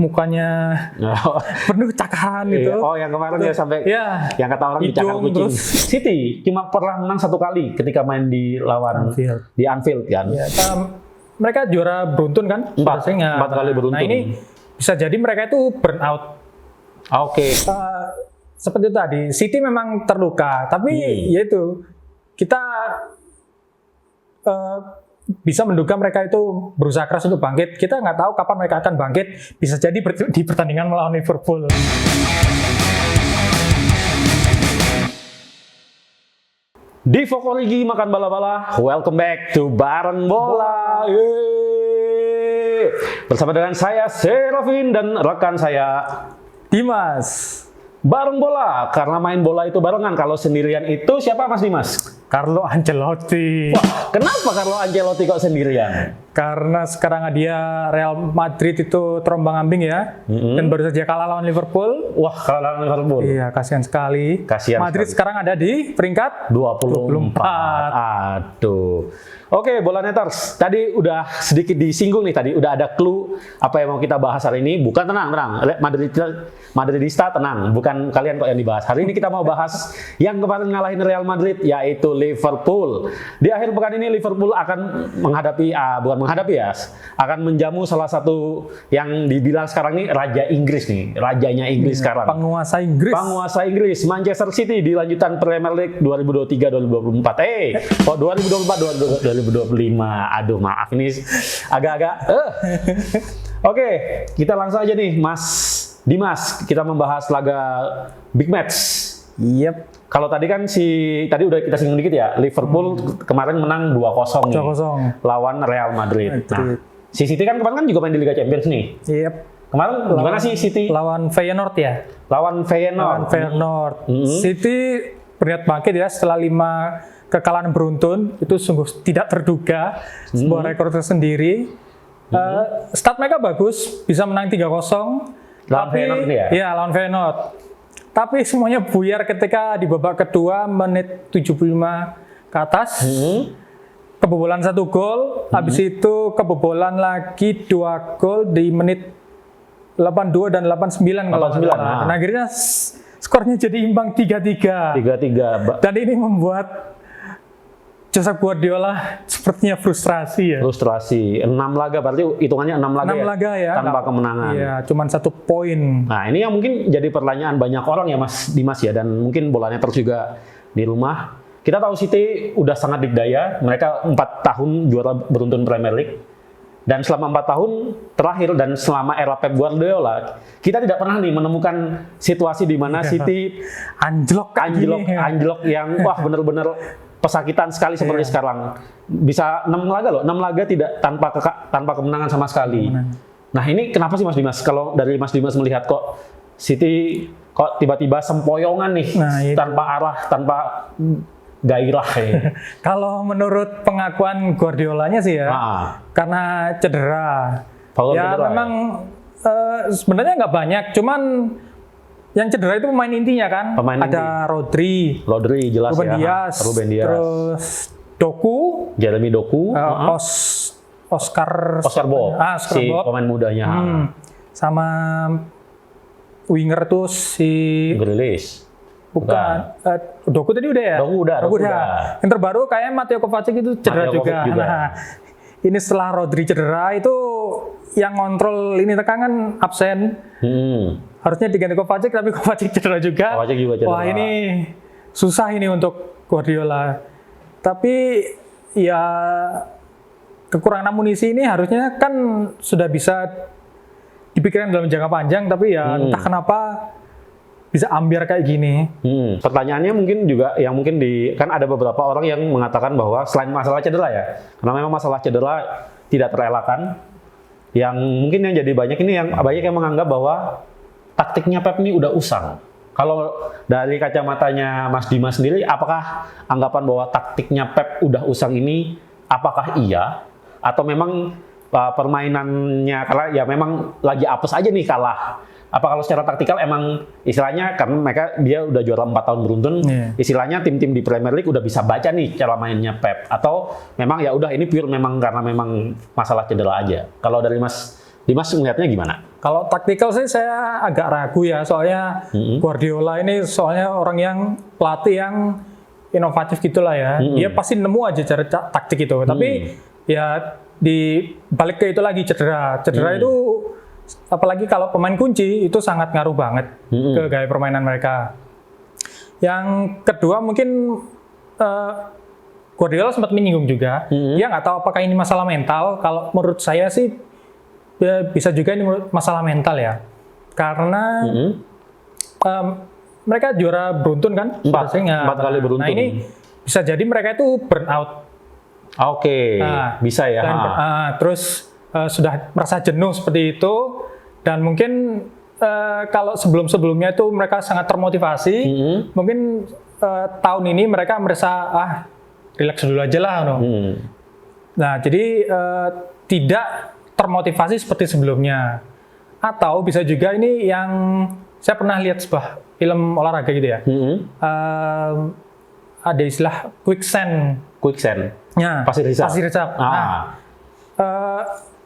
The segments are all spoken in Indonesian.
mukanya penuh cakaran gitu. Oh, yang kemarin ya sampai yang kata orang dicakar kucing. Terus. City cuma pernah menang 1 kali ketika main di lawan di Anfield kan. Ya, mereka juara beruntun kan? 4 kali beruntun. Nah ini bisa jadi mereka itu burn out. Oke. Seperti itu tadi, City memang terluka, tapi yaitu kita bisa menduga mereka itu berusaha keras untuk bangkit. Kita nggak tahu kapan mereka akan bangkit. Bisa jadi di pertandingan melawan Liverpool. Di Vokorigi makan bala-bala. Welcome back to Bareng Bola. Bersama dengan saya Serafin dan rekan saya Dimas. Bareng bola, karena main bola itu barengan. Kalau sendirian itu siapa Mas Dimas? Carlo Ancelotti. Wah, kenapa Carlo Ancelotti kok sendirian? Karena sekarang dia Real Madrid itu terombang-ambing ya, dan baru saja kalah lawan Liverpool. Wah, kalah lawan Liverpool. Iya, kasihan sekali. Madrid sekarang ada di peringkat 24. Aduh. Oke, Bola Neters. Tadi udah sedikit disinggung nih, tadi udah ada clue apa yang mau kita bahas hari ini. Bukan, tenang. Madridista tenang, bukan kalian kok yang dibahas. Hari ini kita mau bahas yang kemarin ngalahin Real Madrid, yaitu Liverpool. Di akhir pekan ini Liverpool akan akan menjamu salah satu yang dibilang sekarang nih Raja Inggris nih, rajanya Inggris sekarang. Penguasa Inggris, Manchester City di lanjutan Premier League 2023-2024. 2025. Aduh, maaf ini agak-agak. Oke, kita langsung aja nih, Mas Dimas. Kita membahas laga big match. Yep. Kalau tadi kan tadi udah kita singgung dikit ya, Liverpool kemarin menang 2-0 lawan Real Madrid. Nah, si City kan kemarin kan juga main di Liga Champions nih. Yep. Kemarin gimana sih City? Lawan Feyenoord ya. Lawan Feyenoord. City berniat bangkit ya setelah 5 kekalahan beruntun, itu sungguh tidak terduga, sebuah rekor tersendiri. Start mereka bagus, bisa menang 3-0. Lawan Feyenoord ini ya? Iya, lawan Feyenoord. Tapi semuanya buyar ketika di babak kedua menit 75 ke atas. Kebobolan 1 gol, habis itu kebobolan lagi 2 gol di menit 82 dan 89 kalau nggak salah. Dan akhirnya skornya jadi imbang 3-3. Dan ini membuat Josep Guardiola sepertinya frustrasi ya. 6 laga, berarti hitungannya 6 laga, 6 laga ya, tanpa kemenangan. Iya, cuman 1 poin. Nah, ini yang mungkin jadi pertanyaan banyak orang ya Mas Dimas ya, dan mungkin bolanya terus juga di rumah. Kita tahu City udah sangat dikdaya, mereka 4 tahun juara beruntun Premier League. Dan selama 4 tahun terakhir dan selama era Pep Guardiola, kita tidak pernah nih menemukan situasi di mana City anjlok yang wah bener-bener pesakitan sekali seperti sekarang. Bisa 6 laga loh, 6 laga tidak tanpa kemenangan sama sekali. Nah, ini kenapa sih Mas Dimas? Kalau dari Mas Dimas melihat kok City kok tiba-tiba sempoyongan nih, tanpa arah, tanpa gairah ya. Kalau menurut pengakuan Guardiolanya sih ya, karena cedera. Memang sebenarnya nggak banyak, cuman yang cedera itu pemain intinya kan. Ada Rodri jelas Ruben Dias, terus Jeremy Doku, Oscar Bob, si pemain mudanya. Sama winger tuh si Grealish. Bukan. Doku tadi udah ya? Doku udah. Yang terbaru kayak Mateo Kovacic itu cedera juga. Nah, ini setelah Rodri cedera itu yang ngontrol lini tengah kan absen. Harusnya diganti Kovacic, tapi Kovacic cedera juga. Wah, ini susah ini untuk Guardiola. Tapi ya kekurangan amunisi ini harusnya kan sudah bisa dipikirkan dalam jangka panjang, tapi ya entah kenapa bisa ambiar kayak gini. Pertanyaannya mungkin juga yang mungkin kan ada beberapa orang yang mengatakan bahwa selain masalah cedera ya, karena memang masalah cedera tidak terelakkan. Yang mungkin yang jadi banyak yang menganggap bahwa taktiknya Pep ini udah usang. Kalau dari kacamatanya Mas Dimas sendiri, apakah anggapan bahwa taktiknya Pep udah usang ini, apakah iya? Atau memang permainannya, karena ya memang lagi apes aja nih kalah. Apa kalau secara taktikal emang istilahnya, karena dia udah juara 4 tahun beruntun, istilahnya tim-tim di Premier League udah bisa baca nih cara mainnya Pep. Atau memang ya udah ini pure memang karena memang masalah cedera aja. Kalau dari Mas Dimas melihatnya gimana? Kalau taktikal sih saya agak ragu ya, soalnya Guardiola ini soalnya orang yang pelatih yang inovatif gitulah ya. Dia pasti nemu aja cara taktik itu. Tapi ya di balik ke itu lagi cedera itu, apalagi kalau pemain kunci itu sangat ngaruh banget ke gaya permainan mereka. Yang kedua mungkin Guardiola sempat menyinggung juga, dia nggak tahu apakah ini masalah mental. Kalau menurut saya sih bisa juga ini masalah mental ya, karena mereka juara beruntun kan, 4 kali beruntun. Nah ini bisa jadi mereka itu burn out. Oke, bisa ya. Dan, terus sudah merasa jenuh seperti itu, dan mungkin kalau sebelumnya itu mereka sangat termotivasi, mungkin tahun ini mereka merasa relax dulu aja lah. Nah jadi tidak termotivasi seperti sebelumnya. Atau bisa juga ini yang saya pernah lihat sebuah film olahraga gitu ya. Ada istilah quicksand. Ya, pasir resap.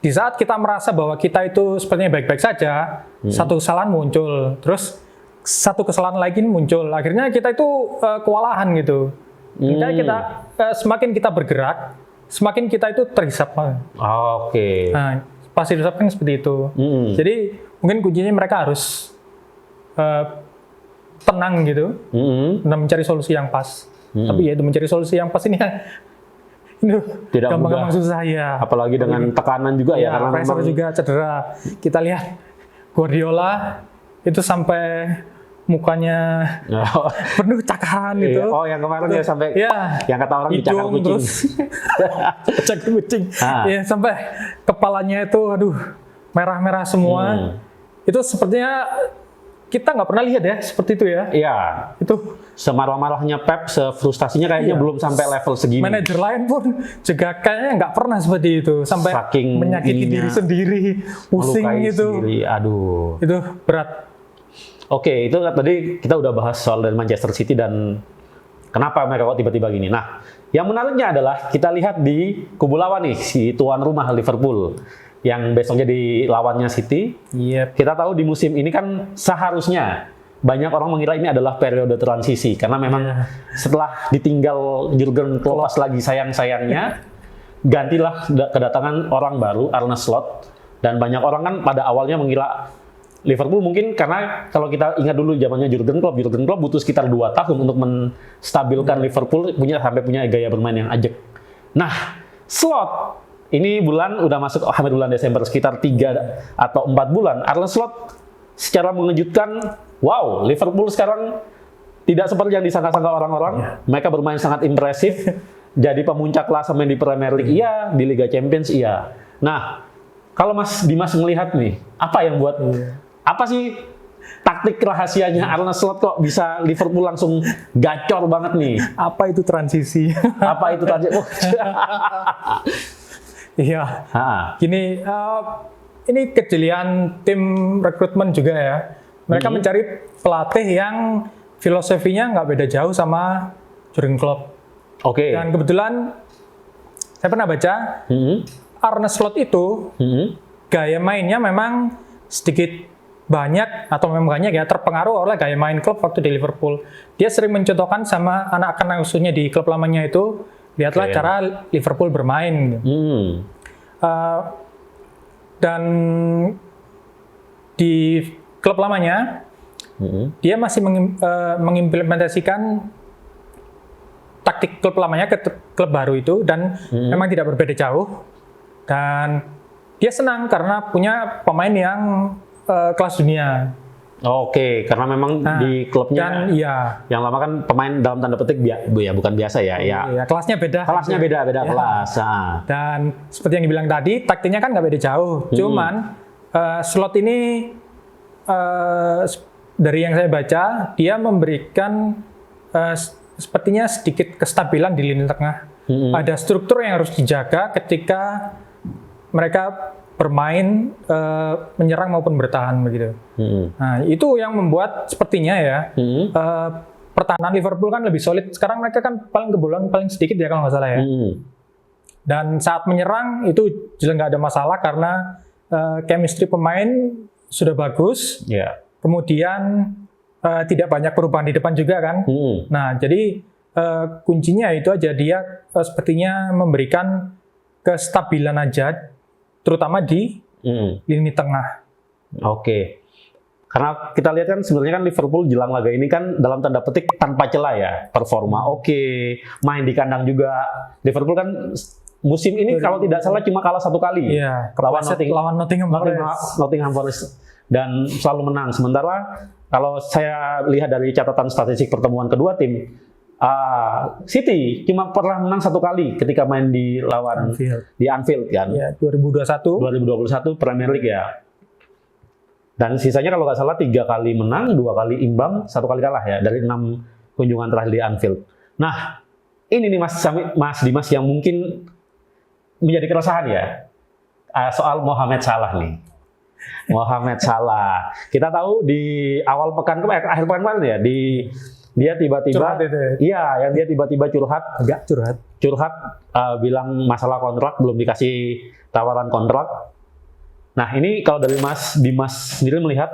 Di saat kita merasa bahwa kita itu sepertinya baik-baik saja, satu kesalahan muncul, terus satu kesalahan lagi muncul. Akhirnya kita itu kewalahan gitu. Kita semakin kita bergerak, semakin kita itu terhisap. Nah, pasir resap kan seperti itu. Jadi mungkin kuncinya mereka harus tenang gitu, dan mencari solusi yang pas. Tapi ya itu mencari solusi yang pas ini tidak gampang susah ya. Apalagi dengan tekanan juga ya, karena pressure juga cedera. Kita lihat Guardiola itu sampai mukanya penuh cakaran gitu. Yang kemarin ya sampai yang kata orang dicakar kucing. Terus cakar kucing. Ya, sampai kepalanya itu merah-merah semua. Itu sepertinya kita nggak pernah lihat ya seperti itu ya. Iya. Itu semarah-marahnya Pep, sefrustasinya kayaknya belum sampai level segini. Manajer lain pun juga kayaknya nggak pernah seperti itu, sampai saking menyakiti diri sendiri, pusing gitu. Aduh. Itu berat. Oke, itu tadi kita udah bahas soal dari Manchester City dan kenapa mereka kok tiba-tiba gini. Nah, yang menariknya adalah kita lihat di kubu lawan nih, si tuan rumah Liverpool yang besoknya di lawannya City. Kita tahu di musim ini kan seharusnya banyak orang mengira ini adalah periode transisi karena memang setelah ditinggal Jurgen Klopp pas lagi sayang-sayangnya, gantilah kedatangan orang baru, Arne Slot, dan banyak orang kan pada awalnya mengira Liverpool mungkin karena kalau kita ingat dulu zamannya Jurgen Klopp butuh sekitar 2 tahun untuk menstabilkan Liverpool sampai punya gaya bermain yang ajak. Nah, Slot ini udah masuk hampir bulan Desember, sekitar 3 atau 4 bulan. Arne Slot secara mengejutkan, wow, Liverpool sekarang tidak seperti yang disangka-sangka orang-orang. Mereka bermain sangat impresif, jadi pemuncak klasemen di Premier League iya, di Liga Champions iya. Nah, kalau Mas Dimas melihat nih, apa yang buat apa sih taktik rahasianya Arne Slot kok bisa Liverpool langsung gacor banget nih? Apa itu transisi? Apa itu transisi? Iya. Gini, ini kejelian tim rekrutmen juga ya. Mereka mencari pelatih yang filosofinya nggak beda jauh sama Jurgen Klopp. Dan kebetulan saya pernah baca Arne Slot itu gaya mainnya memang sedikit banyak atau memang banyak ya terpengaruh oleh gaya main Klopp waktu di Liverpool. Dia sering mencontohkan sama anak-anak asuhnya di klub lamanya itu. Lihatlah cara Liverpool bermain. Dan di klub lamanya, dia masih mengimplementasikan taktik klub lamanya ke klub baru itu, dan memang tidak berbeda jauh. Dan dia senang karena punya pemain yang kelas dunia. Karena memang di klubnya yang lama kan pemain dalam tanda petik bukan biasa ya. Kelasnya beda. Kelasnya beda kelas. Dan seperti yang dibilang tadi, taktiknya kan nggak beda jauh. Cuman Slot ini dari yang saya baca, dia memberikan sepertinya sedikit kestabilan di lini tengah. Ada struktur yang harus dijaga ketika mereka bermain menyerang maupun bertahan begitu. Nah, itu yang membuat sepertinya ya pertahanan Liverpool kan lebih solid. Sekarang mereka kan paling kebobolan paling sedikit ya kalau nggak salah ya. Dan saat menyerang itu jelas nggak ada masalah karena chemistry pemain sudah bagus. Ya. Kemudian tidak banyak perubahan di depan juga kan. Nah, jadi kuncinya itu aja, dia sepertinya memberikan kestabilan aja, terutama di lini tengah. Oke. Karena kita lihat kan sebenarnya kan Liverpool jelang laga ini kan dalam tanda petik tanpa celah ya, performa oke, main di kandang juga. Liverpool kan musim ini kalau tidak salah cuma kalah 1 kali. Iya, lawan Nottingham Forest dan selalu menang. Sementara kalau saya lihat dari catatan statistik pertemuan kedua tim, City cuma pernah menang 1 kali ketika main di lawan di Anfield kan. Ya, 2021 Premier League ya. Dan sisanya kalau nggak salah 3 kali menang, 2 kali imbang, 1 kali kalah ya dari 6 kunjungan terakhir di Anfield. Nah, ini nih Mas Dimas yang mungkin menjadi keresahan ya, soal Mohamed Salah nih. Mohamed Salah. Kita tahu di awal pekan akhir pekan kemarin ya, dia tiba-tiba yang dia tiba-tiba curhat bilang masalah kontrak, belum dikasih tawaran kontrak. Nah, ini kalau dari Mas Dimas sendiri melihat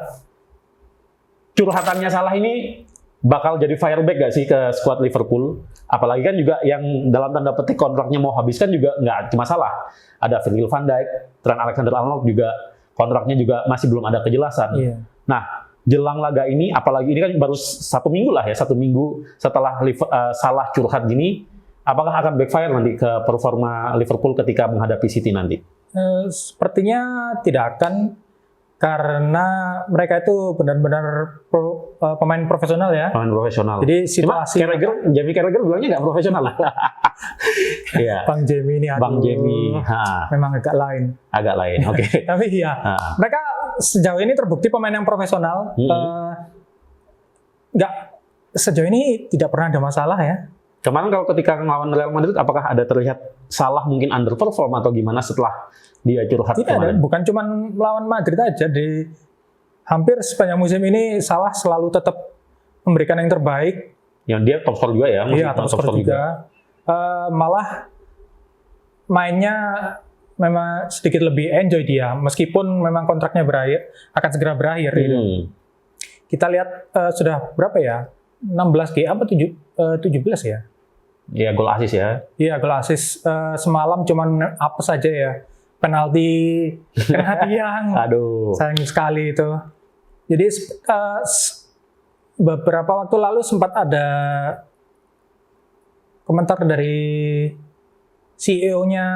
curhatannya Salah ini bakal jadi fireback gak sih ke skuad Liverpool? Apalagi kan juga yang dalam tanda petik kontraknya mau habis kan juga nggak cuma Salah. Ada Virgil van Dijk, Trent Alexander-Arnold juga kontraknya juga masih belum ada kejelasan. Iya. Nah, jelang laga ini, apalagi ini kan baru 1 minggu lah ya, 1 minggu setelah Salah curhat gini, apakah akan backfire nanti ke performa Liverpool ketika menghadapi City nanti? Sepertinya tidak akan, karena mereka itu benar-benar pemain profesional ya. Pemain profesional. Jadi situasi Jamie Carragher bilangnya nggak profesional lah. Iya. Bang Jamie ini memang agak lain. Agak lain, oke. Tapi ya, mereka sejauh ini terbukti pemain yang profesional. Sejauh ini tidak pernah ada masalah ya. Kemarin kalau ketika melawan Real Madrid, apakah ada terlihat Salah mungkin underperform atau gimana setelah dia curhat kemarin? Bukan cuma lawan Madrid aja, di hampir sepanjang musim ini Salah selalu tetap memberikan yang terbaik. Yang dia top score juga ya? Iya, top score juga. Malah mainnya memang sedikit lebih enjoy dia, meskipun memang kontraknya akan segera berakhir. Gitu. Kita lihat sudah berapa ya? 16G apa 17 ya? Iya, gol asis ya. Iya, gol asis. Semalam cuman apa saja ya? Penalti kena tiang. Aduh. Sayang sekali itu. Jadi beberapa waktu lalu sempat ada komentar dari CEO-nya,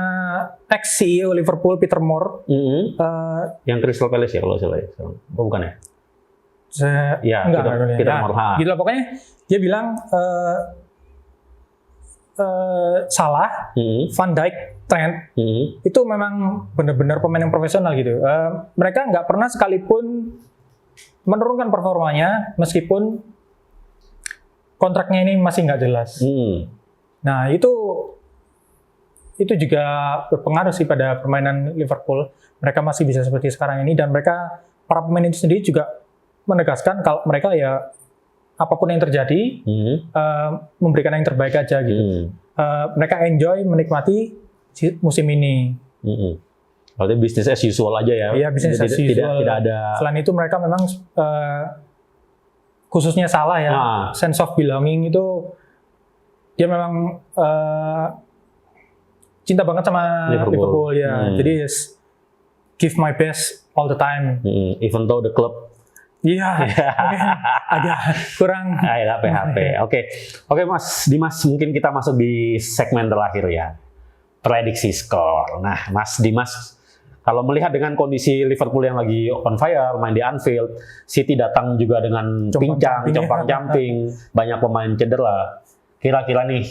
ex-CEO Liverpool, Peter Moore. Yang Crystal Palace ya kalau salah ya? Oh, bukan ya? Peter Moore. Gitu lah, pokoknya dia bilang Salah, Van Dijk, Trent itu memang benar-benar pemain yang profesional gitu. Mereka nggak pernah sekalipun menurunkan performanya meskipun kontraknya ini masih nggak jelas. Nah itu juga berpengaruh sih pada permainan Liverpool. Mereka masih bisa seperti sekarang ini, dan mereka, para pemain itu sendiri juga menegaskan kalau mereka ya apapun yang terjadi memberikan yang terbaik aja gitu. Mereka enjoy menikmati musim ini. Berarti bisnis as usual aja ya? Iya, bisnis as usual. Tidak ada. Selain itu mereka memang khususnya Salah ya, sense of belonging itu dia memang cinta banget sama Liverpool ya. Jadi give my best all the time. Even though the club agak kurang agak PHP. Oke Mas Dimas, mungkin kita masuk di segmen terakhir ya, prediksi skor. Nah Mas Dimas, kalau melihat dengan kondisi Liverpool yang lagi on fire, main di Anfield, City datang juga dengan compang-camping, banyak pemain cedera. Kira-kira nih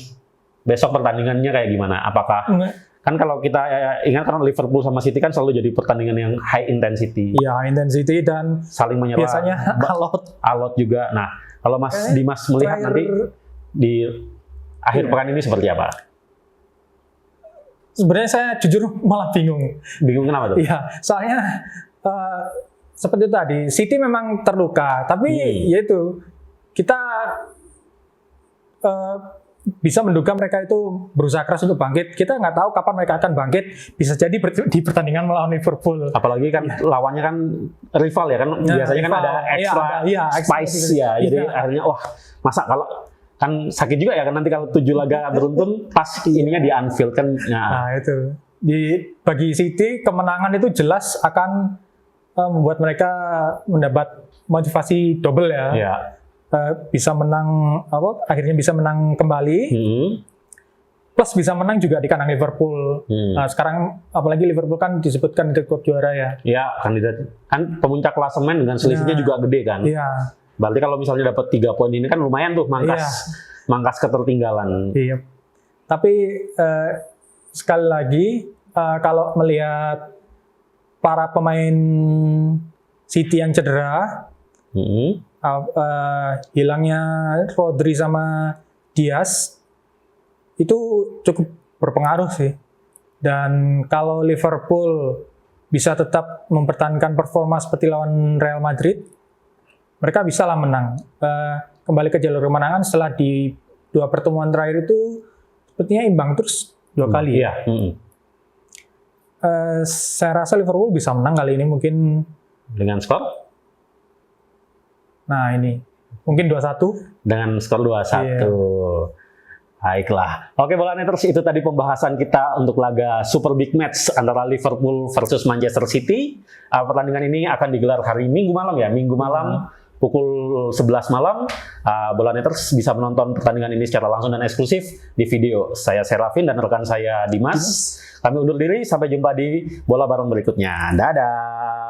besok pertandingannya kayak gimana? Apakah kan kalau kita ingat kan Liverpool sama City kan selalu jadi pertandingan yang high intensity. Iya, high intensity dan saling menyerang. Biasanya alot juga. Nah, kalau Mas Dimas melihat nanti di akhir pekan ini seperti apa? Sebenarnya saya jujur malah bingung. Bingung kenapa tuh? Iya, soalnya seperti tadi, City memang terluka, tapi yaitu kita bisa menduga mereka itu berusaha keras untuk bangkit. Kita nggak tahu kapan mereka akan bangkit. Bisa jadi di pertandingan melawan Liverpool. Apalagi kan lawannya kan rival ya kan, biasanya kan ada extra spice ya. Jadi akhirnya wah, masa kalau kan sakit juga ya kan nanti kalau 7 laga beruntun pas ininya di Anfield kan. Nah itu bagi City kemenangan itu jelas akan membuat mereka mendapat motivasi double ya. Bisa menang akhirnya bisa menang kembali. Plus bisa menang juga di kandang Liverpool. Nah, sekarang apalagi Liverpool kan disebutkan di klub juara ya. Iya, kandidat kan pemuncak klasemen dengan selisihnya juga gede kan. Iya. Berarti kalau misalnya dapat 3 poin ini kan lumayan tuh mangkas ketertinggalan. Iya. Tapi sekali lagi kalau melihat para pemain City yang cedera, hilangnya Rodri sama Diaz itu cukup berpengaruh sih. Dan kalau Liverpool bisa tetap mempertahankan performa seperti lawan Real Madrid, mereka bisa lah menang. Kembali ke jalur kemenangan setelah di 2 pertemuan terakhir itu sepertinya imbang terus 2 kali. Iya. Saya rasa Liverpool bisa menang kali ini mungkin dengan skor. Nah ini mungkin 2-1 dengan skor 2-1. Baiklah. Oke, Bola Netters, itu tadi pembahasan kita untuk laga Super Big Match antara Liverpool versus Manchester City. Pertandingan ini akan digelar hari Minggu malam ya, Minggu malam pukul 11 malam. Bola Netters bisa menonton pertandingan ini secara langsung dan eksklusif di video. Saya Serafin dan rekan saya Dimas. Kami undur diri, sampai jumpa di Bola Bareng berikutnya. Dadah.